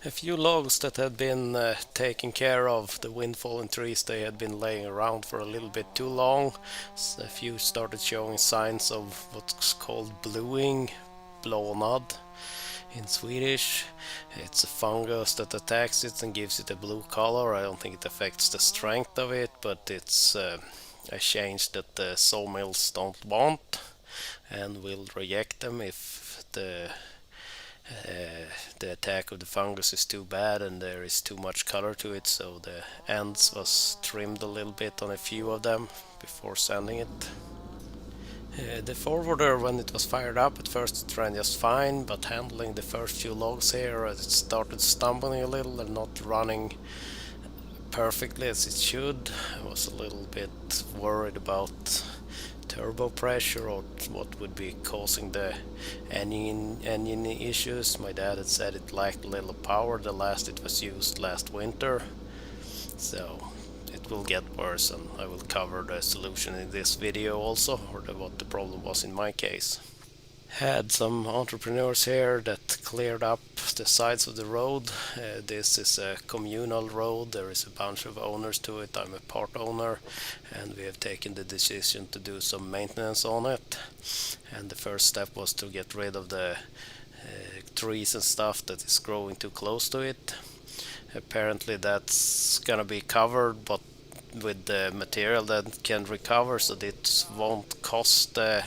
A few logs that had been taken care of, the wind-fallen trees, they had been laying around for a little bit too long. A few started showing signs of what's called bluing, blånad in Swedish. It's a fungus that attacks it and gives it a blue color. I don't think it affects the strength of it, but it's a change that the sawmills don't want and will reject them if the attack of the fungus is too bad and there is too much color to it. So the ends was trimmed a little bit on a few of them before sending it. The forwarder, when it was fired up, at first it ran just fine, but handling the first few logs here, it started stumbling a little and not running perfectly as it should. I was a little bit worried about turbo pressure or what would be causing the engine issues. My dad had said it lacked a little power the last it was used last winter, so it will get worse, and I will cover the solution in this video also, or what the problem was in my case. Had some entrepreneurs here that cleared up the sides of the road. This is a communal road, there is a bunch of owners to it, I'm a part owner, and we have taken the decision to do some maintenance on it. And the first step was to get rid of the trees and stuff that is growing too close to it. Apparently that's gonna be covered, but with the material that can recover, so it won't cost the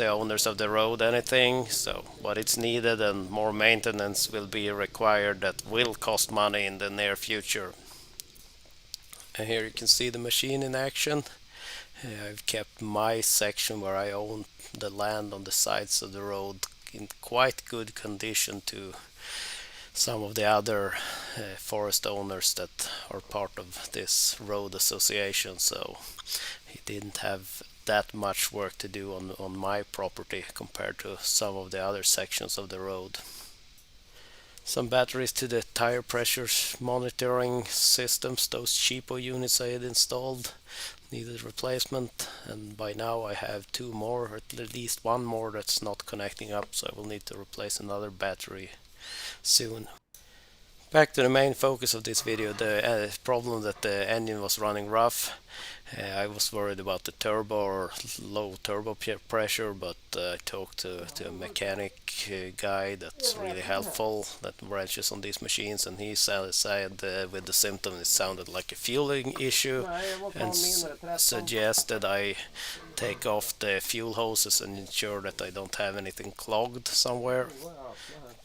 owners of the road anything. So but it's needed, and more maintenance will be required that will cost money in the near future. And here you can see the machine in action. I've kept my section where I own the land on the sides of the road in quite good condition to some of the other forest owners that are part of this road association, so he didn't have that much work to do on my property compared to some of the other sections of the road. Some batteries to the tire pressure monitoring systems, those cheapo units I had installed, needed replacement, and by now I have two more, or at least one more that's not connecting up, so I will need to replace another battery soon. Back to the main focus of this video, the problem that the engine was running rough. I was worried about the turbo or low turbo pressure, but I talked to a mechanic guy that's really helpful, that wrenches on these machines, and he said with the symptom it sounded like a fueling issue, and suggested I take off the fuel hoses and ensure that I don't have anything clogged somewhere.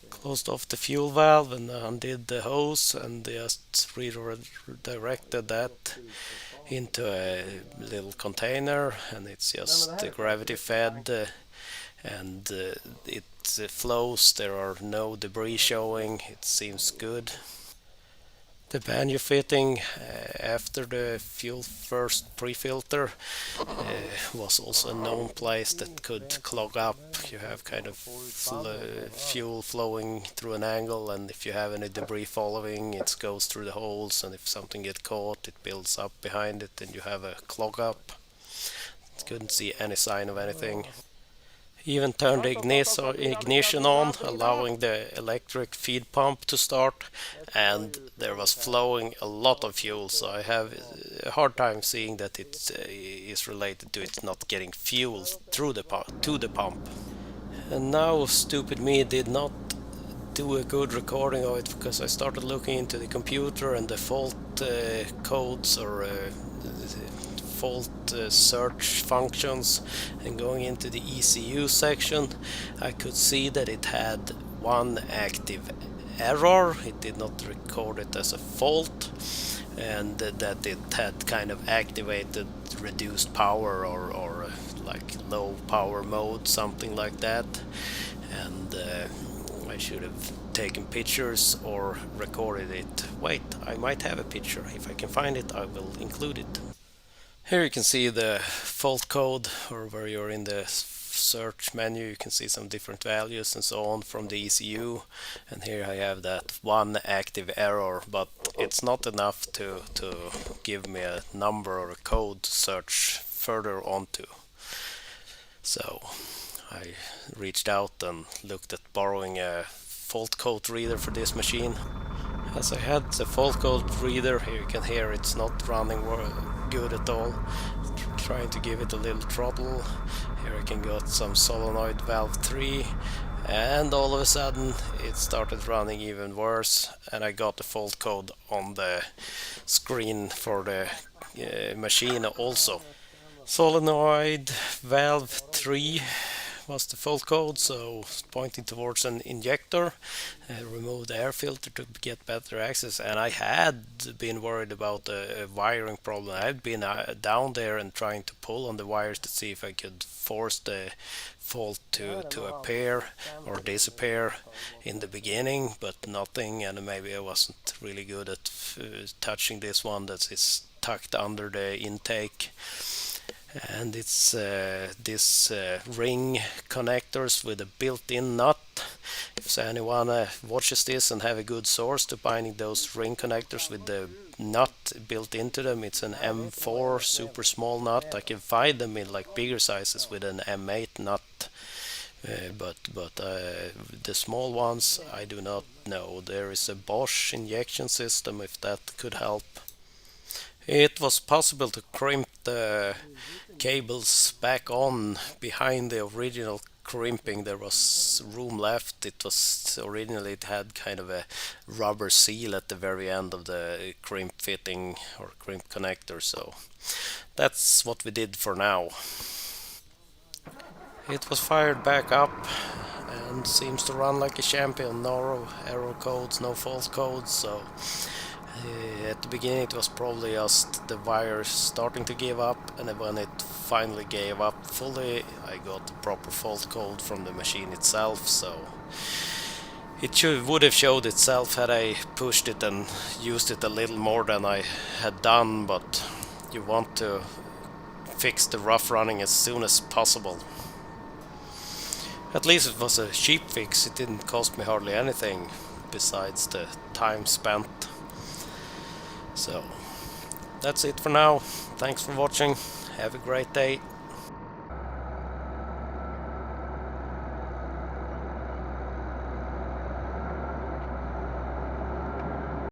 Closed off the fuel valve and undid the hose and just redirected that into a little container, and it's just gravity fed, and it flows. There are no debris showing. It seems good. The banjo fitting after the fuel first pre-filter was also a known place that could clog up. You have kind of fuel flowing through an angle, and if you have any debris following, it goes through the holes, and if something gets caught, it builds up behind it, and you have a clog up. Couldn't see any sign of anything. Even turned the ignition on, allowing the electric feed pump to start, and there was flowing a lot of fuel, so I have a hard time seeing that it is related to it not getting fuel through to the pump. And now stupid me did not do a good recording of it, because I started looking into the computer and the fault codes or fault search functions, and going into the ECU section I could see that it had one active error. It did not record it as a fault, and that it had kind of activated reduced power or like low power mode, something like that, and I should have taken pictures or recorded it. Wait, I might have a picture. If I can find it, I will include it. Here you can see the fault code, or where you're in the search menu you can see some different values and so on from the ECU, and here I have that one active error, but it's not enough to give me a number or a code to search further onto. So I reached out and looked at borrowing a fault code reader for this machine. As I had the fault code reader, here you can hear it's not running good at all. Trying to give it a little throttle. Here I can get some solenoid valve 3, and all of a sudden it started running even worse, and I got the fault code on the screen for the machine also. Solenoid valve 3 was the fault code, so pointing towards an injector, remove the air filter to get better access. And I had been worried about a wiring problem. I had been down there and trying to pull on the wires to see if I could force the fault to appear or disappear in the beginning, but nothing. And maybe I wasn't really good at touching this one that is tucked under the intake. And it's this ring connectors with a built-in nut. If anyone watches this and have a good source to binding those ring connectors with the nut built into them, it's an M4 super small nut. I can find them in like bigger sizes with an M8 nut, but the small ones I do not know. There is a Bosch injection system if that could help. It was possible to crimp the cables back on behind the original crimping. There was room left. It was originally, it had kind of a rubber seal at the very end of the crimp fitting or crimp connector, so that's what we did for now. It was fired back up and seems to run like a champion. No error codes, no fault codes, so at the beginning it was probably just the wire starting to give up, and then when it finally gave up fully, I got the proper fault code from the machine itself, so it would have showed itself had I pushed it and used it a little more than I had done, but you want to fix the rough running as soon as possible. At least it was a cheap fix. It didn't cost me hardly anything besides the time spent. So that's it for now. Thanks for watching. Have a great day.